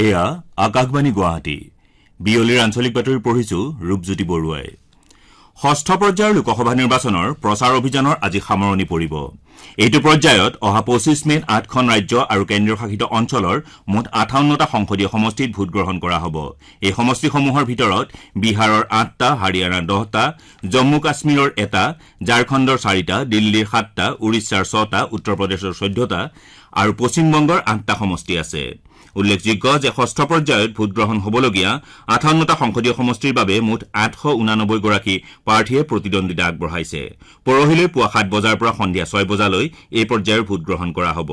এয়া আকাশবাণী গুৱাহাটী বিয়লিৰ আঞ্চলিক বাতৰি পঢ়িছো ৰূপজ্যোতি বৰুৱাই ষষ্ঠ পৰ্যায়ৰ লোকসভা নিৰ্বাচনৰ প্ৰচাৰ অভিযানৰ আজি সামৰণি পৰিব এইটো পৰ্যায়ত অহা 25 মেত 8খন ৰাজ্য আৰু কেন্দ্ৰীয় শাসিত অঞ্চলৰ মুঠ 58টা সংসদীয় সমষ্টিত ভোট গ্ৰহণ কৰা হ'ব এই সমষ্টিসমূহৰ ভিতৰত বিহাৰৰ 8টা হাৰিয়ানাৰ 10টা জম্মু কাশ্মীৰৰ 1টা ঝাৰখণ্ডৰ 4টা দিল্লীৰ 7টা উৰিষ্যাৰ 6টা উত্তৰ প্ৰদেশৰ 14টা আৰু পশ্চিম বংগৰ 8টা সমষ্টি আছে উল্লেখযোগ্য যে ষষ্ঠ পৰ্যায়ত ভোট গ্ৰহণ হ'বলগীয়া 58টা সংসদীয় সমষ্টিৰ বাবে মুঠ 889 গৰাকী প্ৰাৰ্থীয়ে প্ৰতিদ্বন্দ্বিতা আগবঢ়াইছে পৰহিলৈ পুৱা 7 বজাৰ পৰা সন্ধিয়া 6 বজালৈ এই পৰ্যায়ৰ ভোট গ্ৰহণ কৰা হ'ব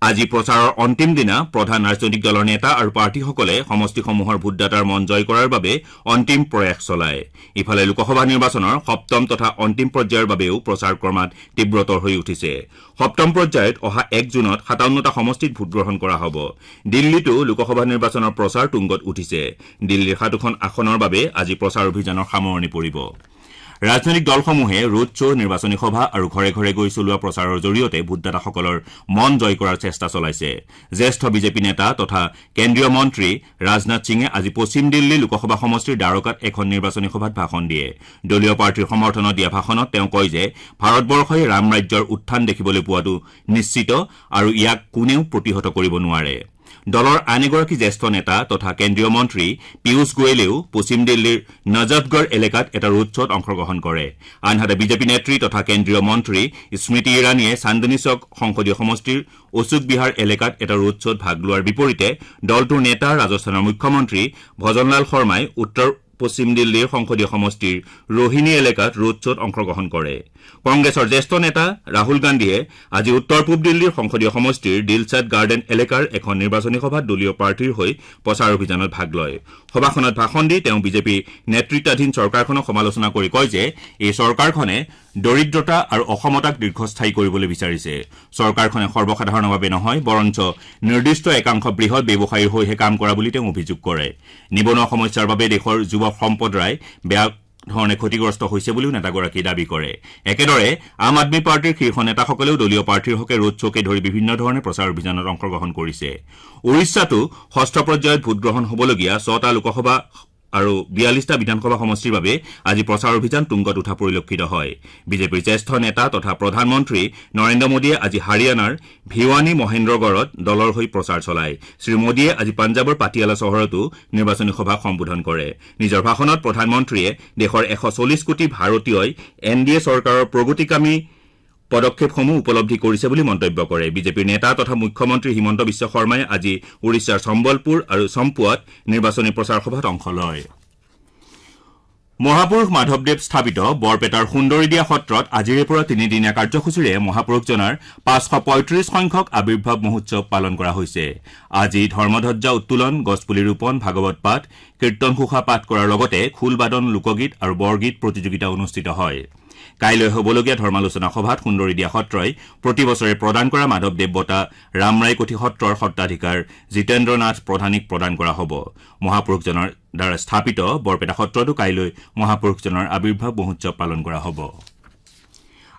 আজি প্ৰচাৰৰ অন্তিম দিনা প্ৰধান ৰাজনৈতিক দলৰ নেতা আৰু প্ৰাৰ্থীসকলে সমষ্টিসমূহৰ ভোটদাতাৰ মন জয় কৰাৰ বাবে অন্তিম প্ৰয়াস চলায় ইফালে লোকসভা নিৰ্বাচনৰ সপ্তম তথা অন্তিম পৰ্যায়ৰ বাবেও প্ৰচাৰ ক্ৰমাৎ তীব্ৰতৰ হৈ উঠিছে সপ্তম পৰ্যায়ত অহা 1 জুনত 57টা সমষ্টিত ভোট গ্ৰহণ কৰা হ'ব দিল্লীতো লোকসভা নিৰ্বাচনৰ প্ৰচাৰ তুংগত উঠিছে দিল্লীৰ 7খন আসনৰ বাবে আজি প্ৰচাৰ অভিযানৰ সামৰণি পৰিব ৰাজনৈতিক দলসমূহে ৰোড শ্ব' নিৰ্বাচনী সভা আৰু ঘৰে ঘৰে গৈ চলোৱা প্ৰচাৰৰ জৰিয়তে ভোটদাতাসকলৰ মন জয় কৰাৰ চেষ্টা চলাইছে জ্যেষ্ঠ বিজেপি নেতা তথা কেন্দ্ৰীয় মন্ত্ৰী ৰাজনাথ সিঙে আজি পশ্চিম দিল্লী লোকসভা সমষ্টিৰ দ্বাৰকাত এখন নিৰ্বাচনী সভাত ভাষণ দিয়ে দলীয় পাৰ্টীৰ সমৰ্থনত দিয়া ভাষণত তেওঁ কয় যে ভাৰতবৰ্ষই ৰাম ৰাজ্যৰ উত্থান দেখিবলৈ পোৱাটো নিশ্চিত আৰু ইয়াক কোনেও প্ৰতিহত কৰিব নোৱাৰে দলৰ আন এগৰাকী জ্যেষ্ঠ নেতা তথা কেন্দ্ৰীয় মন্ত্ৰী পীয়ুষ গোৱেলেও পশ্চিম দিল্লীৰ নজফগড় এলেকাত এটা ৰোড শ্বত অংশগ্ৰহণ কৰে আনহাতে বিজেপি নেত্ৰী তথা কেন্দ্ৰীয় মন্ত্ৰী স্মৃতি ইৰাণীয়ে চান্দনী চক সংসদীয় সমষ্টিৰ অশোক বিহাৰ এলেকাত এটা ৰোড শ্বত ভাগ লোৱাৰ বিপৰীতে দলটোৰ নেতা ৰাজস্থানৰ মুখ্যমন্ত্ৰী ভজনলাল শৰ্মাই উত্তৰ পশ্চিম দিল্লীৰ সংসদীয় সমষ্টিৰ ৰোহিণী এলেকাত ৰোড শ্বত অংশগ্ৰহণ কৰে কংগ্ৰেছৰ জ্যেষ্ঠ নেতা ৰাহুল গান্ধীয়ে আজি উত্তৰ পূব দিল্লীৰ সংসদীয় সমষ্টিৰ দিলছাদ গাৰ্ডেন এলেকাৰ এখন নিৰ্বাচনী সভাত দলীয় প্ৰাৰ্থীৰ হৈ প্ৰচাৰ অভিযানত ভাগ লয় সভাখনত ভাষণ দি তেওঁ বিজেপি নেতৃত্বাধীন চৰকাৰখনক সমালোচনা কৰি কয় যে এই চৰকাৰখনে দৰিদ্ৰতা আৰু অসমতাক দীৰ্ঘস্থায়ী কৰিবলৈ বিচাৰিছে চৰকাৰখনে সৰ্বসাধাৰণৰ বাবে নহয় বৰঞ্চ নিৰ্দিষ্ট একাংশ বৃহৎ ব্যৱসায়ীৰ হৈহে কাম কৰা বুলি তেওঁ অভিযোগ কৰে নিবনুৱা সমস্যাৰ বাবে দেশৰ যুৱ সম্প্ৰদায় বেয়া ধৰণে ক্ষতিগ্ৰস্ত হৈছে বুলিও নেতাগৰাকীয়ে দাবী কৰে একেদৰে আম আদমী পাৰ্টীৰ শীৰ্ষ নেতাসকলেও দলীয় প্ৰাৰ্থীৰ হকে ৰোড শ্বকে ধৰি বিভিন্ন ধৰণে প্ৰচাৰ অভিযানত অংশগ্ৰহণ কৰিছে উৰিষ্যাতো ষষ্ঠ পৰ্যায়ত ভোটগ্ৰহণ হ'বলগীয়া 6টা লোকসভা আৰু 42টা বিধানসভা সমষ্টিৰ বাবে আজি প্ৰচাৰ অভিযান তুংগত উঠা পৰিলক্ষিত হয় বিজেপিৰ জ্যেষ্ঠ নেতা তথা প্ৰধানমন্ত্ৰী নৰেন্দ্ৰ মোদীয়ে আজি হাৰিয়ানাৰ ভিৱানী মহেন্দ্ৰগড়ত দলৰ হৈ প্ৰচাৰ চলায় শ্ৰীমোদীয়ে আজি পঞ্জাৱৰ পাটিয়ালা চহৰতো নিৰ্বাচনী সভাক সম্বোধন কৰে নিজৰ ভাষণত প্ৰধানমন্ত্ৰীয়ে দেশৰ 140 কোটি ভাৰতীয়ই এনডিএ চৰকাৰৰ প্ৰগতিকামী পদক্ষেপসমূহ উপলব্ধি কৰিছে বুলি মন্তব্য কৰে বিজেপিৰ নেতা তথা মুখ্যমন্ত্ৰী হিমন্ত বিশ্ব শৰ্মাই আজি উৰিষ্যাৰ সম্বলপুৰ আৰু চম্পুৱাত নিৰ্বাচনী প্ৰচাৰ সভাত অংশ লয় মহাপুৰুষ মাধৱদেৱ স্থাপিত বৰপেটাৰ সুন্দৰীদিয়া সত্ৰত আজিৰে পৰা 3দিনীয়া কাৰ্যসূচীৰে মহাপুৰুষজনাৰ 535 সংখ্যক আবিৰ্ভাৱ মহোৎসৱ পালন কৰা হৈছে আজি ধৰ্মধ্বজা উত্তোলন গছপুলি ৰোপণ ভাগৱত পাঠ কীৰ্তন ঘোষা পাঠ কৰাৰ লগতে খোলবাদন লোকগীত আৰু বৰগীত প্ৰতিযোগিতা অনুষ্ঠিত হয় কাইলৈ হ'বলগীয়া ধৰ্মালোচনা সভাত সুন্দৰীদিয়া সত্ৰই প্ৰতি বছৰে প্ৰদান কৰা মাধৱদেৱ বঁটা ৰামৰায়কঠি সত্ৰৰ সত্ৰাধিকাৰ জিতেন্দ্ৰ নাথ প্ৰধানীক প্ৰদান কৰা হ'ব মহাপুৰুষজনৰ দ্বাৰা স্থাপিত বৰপেটা সত্ৰতো কাইলৈ মহাপুৰুষজনৰ আবিৰ্ভাৱ মহোৎসৱ পালন কৰা হ'ব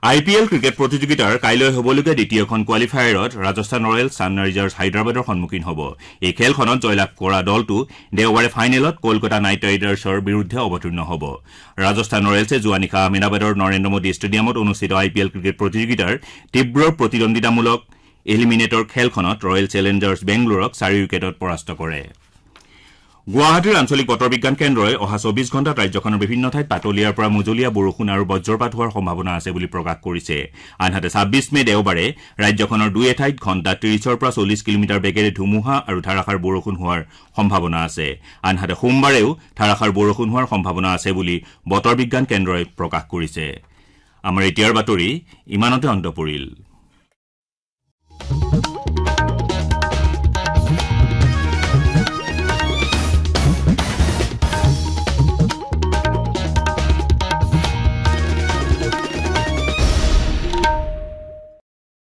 আইপিএল ক্ৰিকেট প্ৰতিযোগিতাৰ কাইলৈ হ'বলগীয়া দ্বিতীয়খন কোৱালিফায়াৰত ৰাজস্থান ৰয়েলছ ছানৰাইজাৰ্ছ হায়দৰাবাদৰ সন্মুখীন হ'ব এই খেলখনত জয়লাভ কৰা দলটো দেওবাৰে ফাইনেলত কলকাতা নাইট ৰাইডাৰ্ছৰ বিৰুদ্ধে অৱতীৰ্ণ হ'ব ৰাজস্থান ৰয়েলছে যোৱা নিশা আহমেদাবাদৰ নৰেন্দ্ৰ মোদী ষ্টেডিয়ামত অনুষ্ঠিত আইপিএল ক্ৰিকেট প্ৰতিযোগিতাৰ তীব্ৰ প্ৰতিদ্বন্দ্বিতামূলক এলিমিনেটৰ খেলখনত ৰয়েল চেলেঞ্জাৰ্ছ বেংগলোৰক 4 উইকেটত পৰাস্ত কৰে গুৱাহাটীৰ আঞ্চলিক বতৰ বিজ্ঞান কেন্দ্ৰই অহা 24 ঘণ্টাত ৰাজ্যখনৰ বিভিন্ন ঠাইত পাতলীয়াৰ পৰা মজলীয়া বৰষুণ আৰু বজ্ৰপাত হোৱাৰ সম্ভাৱনা আছে বুলি প্ৰকাশ কৰিছে আনহাতে 26 মে দেওবাৰে ৰাজ্যখনৰ দুই ঠাইত ঘণ্টাত 30ৰ পৰা 40 কিলোমিটাৰ বেগেৰে ধুমুহা আৰু ধাৰাসাৰ বৰষুণ হোৱাৰ সম্ভাৱনা আছে আনহাতে সোমবাৰেও ধাৰাসাৰ বৰষুণ হোৱাৰ সম্ভাৱনা আছে বুলি বতৰ বিজ্ঞান কেন্দ্ৰই প্ৰকাশ কৰিছে আমাৰ এতিয়াৰ বাতৰি ইমানতে অন্ত পৰিল